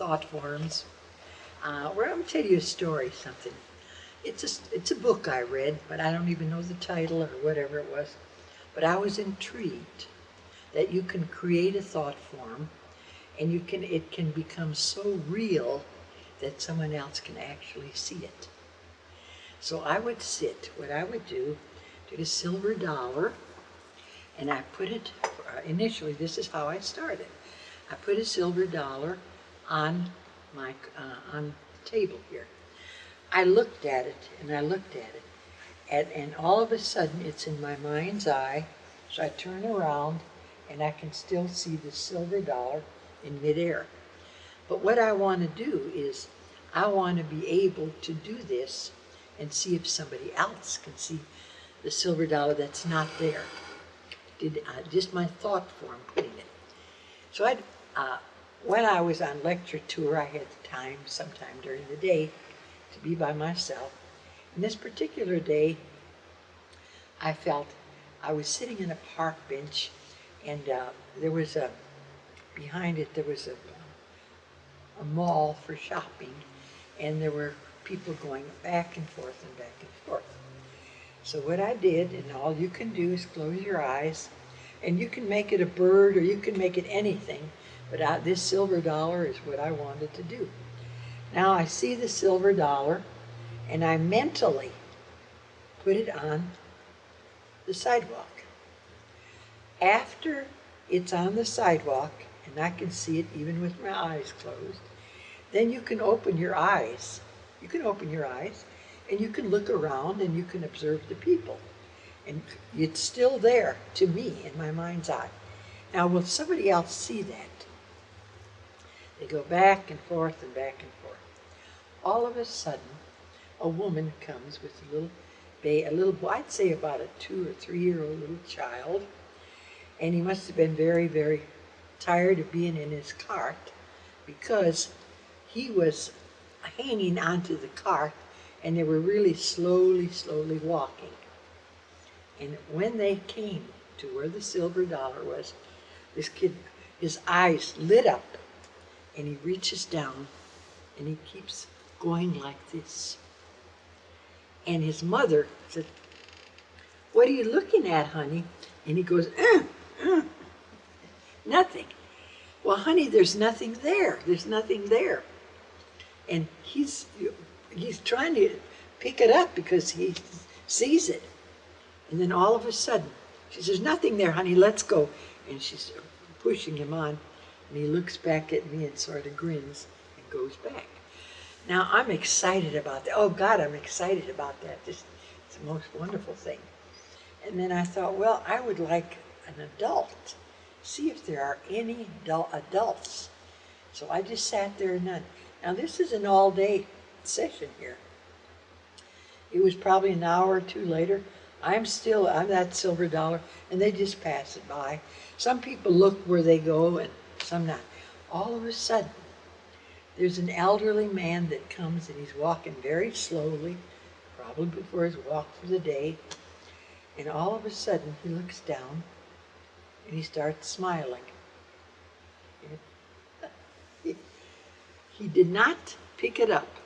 thought forms. Where I'm going to tell you a story, something. It's a book I read, but I don't even know the title or whatever it was. But I was intrigued that you can create a thought form, and it can become so real that someone else can actually see it. So I would what I would do, take a silver dollar, and I put it, initially this is how I started. I put a silver dollar on on the table here. I looked at it, and I looked at it, and all of a sudden it's in my mind's eye, so I turn around, and I can still see the silver dollar in midair. But what I want to do is, I want to be able to do this and see if somebody else can see the silver dollar that's not there. Just my thought form putting it. So when I was on lecture tour, I had time sometime during the day to be by myself. And this particular day, I felt I was sitting in a park bench, and there was behind it there was a mall for shopping, and there were people going back and forth and back and forth. So what I did, and all you can do is close your eyes, and you can make it a bird or you can make it anything, but this silver dollar is what I wanted to do. Now I see the silver dollar, and I mentally put it on the sidewalk. After it's on the sidewalk, and I can see it even with my eyes closed, then you can open your eyes. You can open your eyes, and you can look around, and you can observe the people. And it's still there to me in my mind's eye. Now, will somebody else see that? They go back and forth and back and forth. All of a sudden, a woman comes with a little boy, I'd say about a 2 or 3 year old little child, and he must have been very, very tired of being in his cart, because he was hanging onto the cart, and they were really slowly walking. And when they came to where the silver dollar was, this kid, his eyes lit up, and he reaches down, and he keeps going like this. And his mother said, "What are you looking at, honey?" And he goes, "Nothing." "Well, honey, there's nothing there. There's nothing there." And he's trying to pick it up because he sees it. And then all of a sudden, she says, "Nothing there, honey, let's go." And she's pushing him on, and he looks back at me and sort of grins and goes back. Now, I'm excited about that. Oh, God, I'm excited about that. It's the most wonderful thing. And then I thought, well, I would like an adult. See if there are any adults. So I just sat there and none. Now, this is an all-day session here. It was probably an hour or two later. I'm that silver dollar, and they just pass it by. Some people look where they go, and some not. All of a sudden, there's an elderly man that comes, and he's walking very slowly, probably before his walk for the day. And all of a sudden, he looks down, and he starts smiling. He did not pick it up,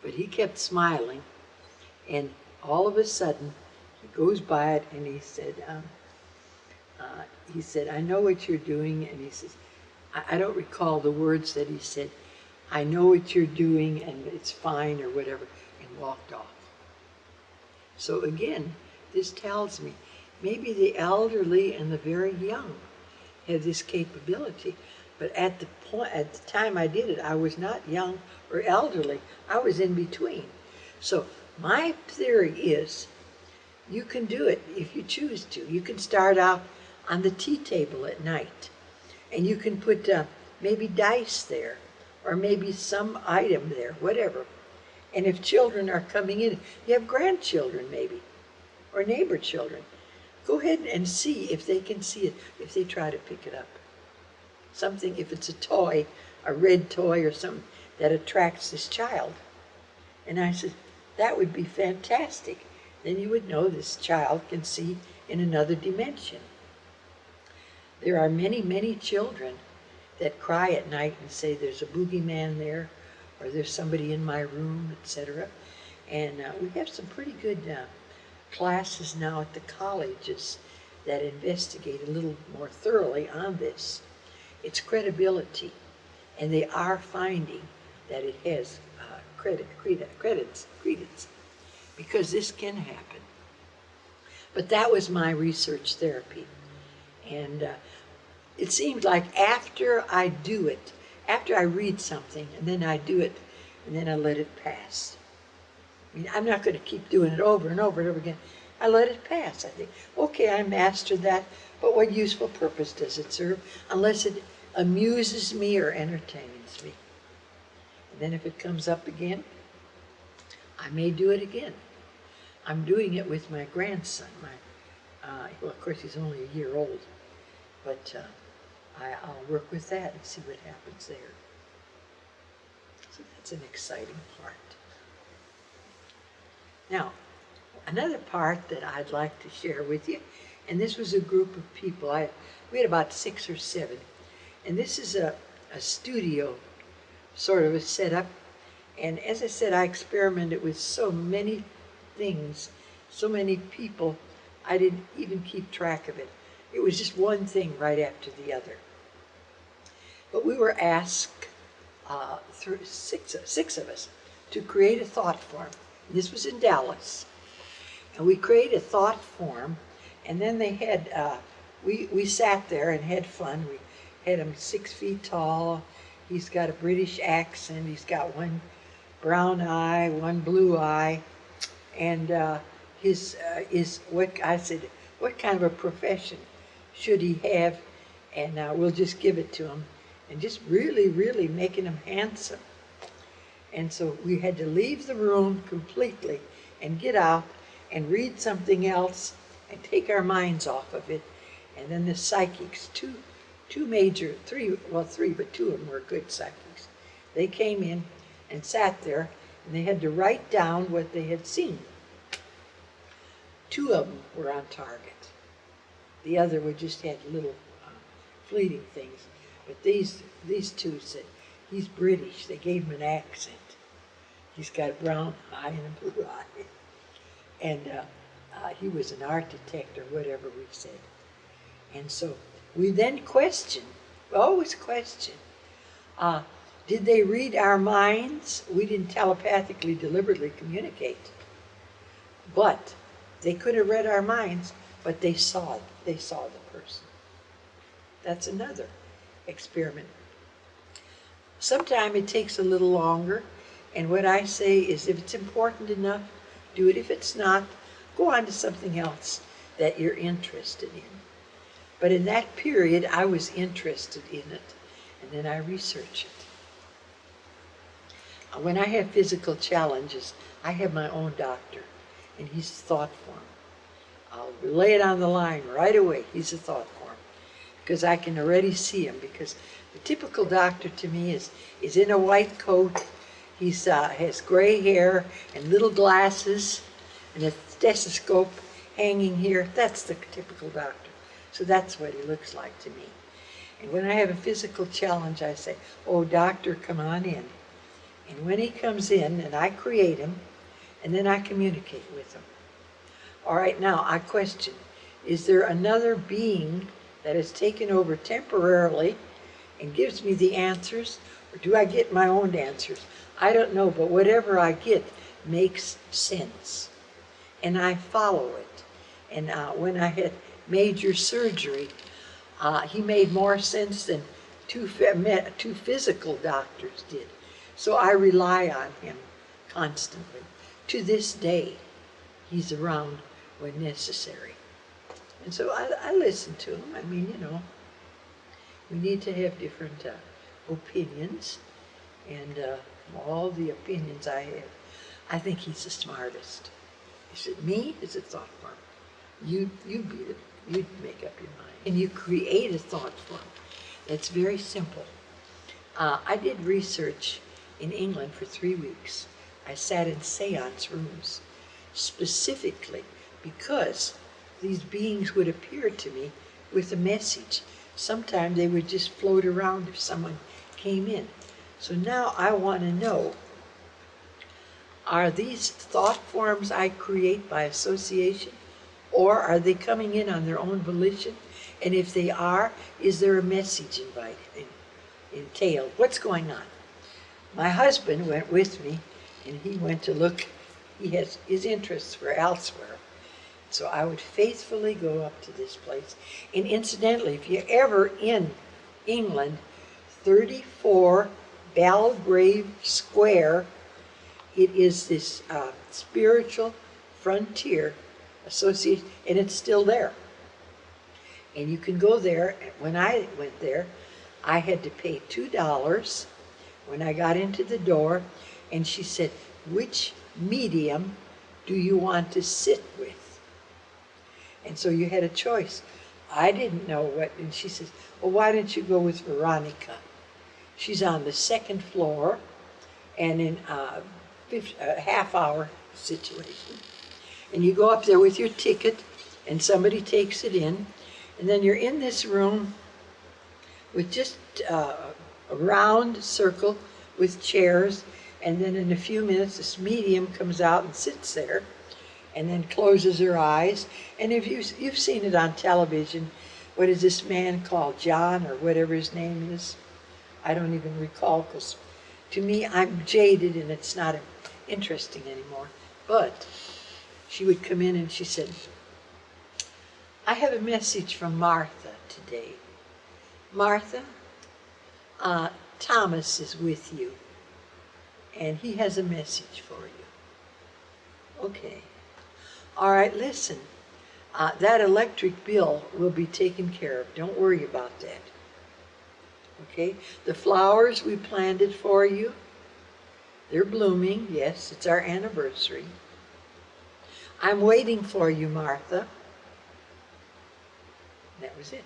but he kept smiling, and all of a sudden, he goes by it, and he said, "I know what you're doing," and he says, I don't recall the words that he said, "I know what you're doing, and it's fine," or whatever, and walked off. So again, this tells me maybe the elderly and the very young have this capability, but at the time I did it, I was not young or elderly. I was in between. So my theory is, you can do it if you choose to. You can start out on the tea table at night, and you can put maybe dice there, or maybe some item there, whatever. And if children are coming in, you have grandchildren maybe, or neighbor children, go ahead and see if they can see it, if they try to pick it up. Something, if it's a toy, a red toy or something that attracts this child. And I said, that would be fantastic. Then you would know this child can see in another dimension. There are many, many children that cry at night and say there's a boogeyman there, or there's somebody in my room, etc. And we have some pretty good classes now at the colleges that investigate a little more thoroughly on this. Its credibility, and they are finding that it has credence, because this can happen. But that was my research therapy. And it seems like after I do it, after I read something, and then I do it, and then I let it pass. I mean, I'm not going to keep doing it over and over and over again. I let it pass. I think, okay, I mastered that, but what useful purpose does it serve? Unless it amuses me or entertains me. And then if it comes up again, I may do it again. I'm doing it with my grandson. Well, of course, he's only a year old, but I'll work with that and see what happens there. So that's an exciting part. Now, another part that I'd like to share with you, and this was a group of people. We had about 6 or 7, and this is a studio sort of a setup. And as I said, I experimented with so many things, so many people, I didn't even keep track of it. It was just one thing right after the other. But we were asked, six of us, to create a thought form. This was in Dallas. And we created a thought form, and then they had, we sat there and had fun. We had him 6 feet tall. He's got a British accent. He's got one brown eye, one blue eye. And I said, what kind of a profession should he have? And we'll just give it to him. And just really, really making him handsome. And so we had to leave the room completely and get out and read something else and take our minds off of it. And then the psychics, three, but 2 of them were good psychics. They came in and sat there, and they had to write down what they had seen. 2 of them were on target. The other would just had little fleeting things. But these 2 said, he's British. They gave him an accent. He's got a brown eye and a blue eye. And he was an architect or whatever we said. And so we then questioned, we always question, did they read our minds? We didn't telepathically, deliberately communicate. But they could have read our minds, but they saw the person. That's another experiment. Sometimes it takes a little longer, and what I say is if it's important enough, do it. If it's not, go on to something else that you're interested in. But in that period, I was interested in it, and then I research it. When I have physical challenges, I have my own doctor, and he's a thought form. I'll lay it on the line right away. He's a thought form, because I can already see him. Because the typical doctor to me is in a white coat. He's has gray hair and little glasses and a stethoscope hanging here. That's the typical doctor. So that's what he looks like to me. And when I have a physical challenge, I say, oh, doctor, come on in. And when he comes in, and I create him, and then I communicate with him. All right, now I question, is there another being that has taken over temporarily and gives me the answers, or do I get my own answers? I don't know, but whatever I get makes sense, and I follow it. And when I had major surgery, he made more sense than two physical doctors did. So I rely on him constantly. To this day, he's around when necessary. And so I listen to him. I mean, you know, we need to have different opinions. And all the opinions I have, I think he's the smartest. He said, me is a thought form. You be it. You make up your mind. And you create a thought form. That's very simple. I did research in England for 3 weeks. I sat in seance rooms specifically because these beings would appear to me with a message. Sometimes they would just float around if someone came in. So now I want to know, are these thought forms I create by association, or are they coming in on their own volition? And if they are, is there a message entailed? What's going on? My husband went with me, and he went to look. His interests were elsewhere. So I would faithfully go up to this place. And incidentally, if you're ever in England, 34 Belgrave Square, it is this spiritual frontier association, and it's still there. And you can go there. When I went there, I had to pay $2 when I got into the door, and she said, which medium do you want to sit with? And so you had a choice. I didn't know what, and she says, well, why don't you go with Veronica? She's on the second floor, and in a half-hour situation. And you go up there with your ticket, and somebody takes it in, and then you're in this room with just a round circle with chairs, and then in a few minutes this medium comes out and sits there, and then closes her eyes. And if you've seen it on television, what is this man called, John, or whatever his name is? I don't even recall, because to me, I'm jaded and it's not interesting anymore. But she would come in and she said, I have a message from Martha today. Martha, Thomas is with you, and he has a message for you. Okay. All right, listen. That electric bill will be taken care of. Don't worry about that. Okay? The flowers we planted for you, they're blooming. Yes, it's our anniversary. I'm waiting for you, Martha. That was it.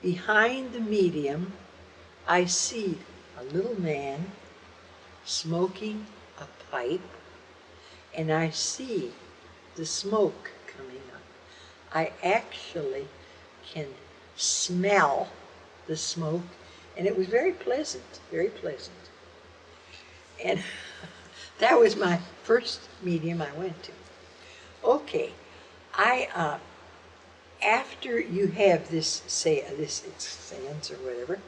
Behind the medium, I see a little man smoking a pipe, and I see the smoke coming up. I actually can smell the smoke, and it was very pleasant, very pleasant. And that was my first medium I went to. Okay, after you have this seance or whatever,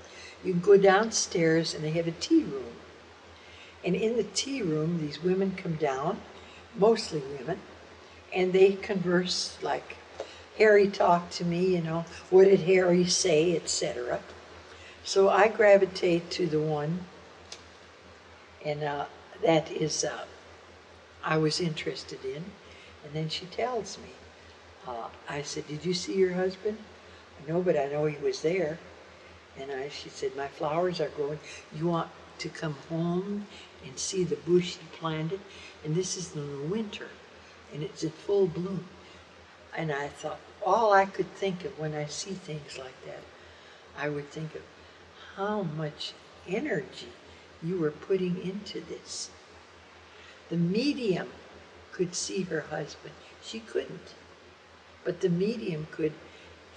you can go downstairs and they have a tea room. And in the tea room, these women come down, mostly women, and they converse like Harry talked to me, you know, what did Harry say, etc. So I gravitate to the one, and that is I was interested in. And then she tells me, I said, did you see your husband? No, but I know he was there. And she said, my flowers are growing. You want to come home and see the bush he planted? And this is in the winter, and it's in full bloom. And I thought, all I could think of when I see things like that, I would think of how much energy you were putting into this. The medium could see her husband. She couldn't. But the medium could,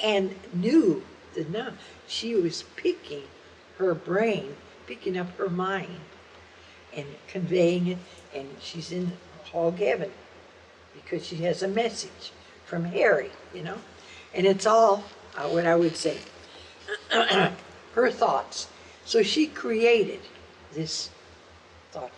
and knew that no, she was picking her brain, picking up her mind, and conveying it, and she's in hog heaven because she has a message from Harry, you know. And it's all what I would say, her thoughts. So she created this thought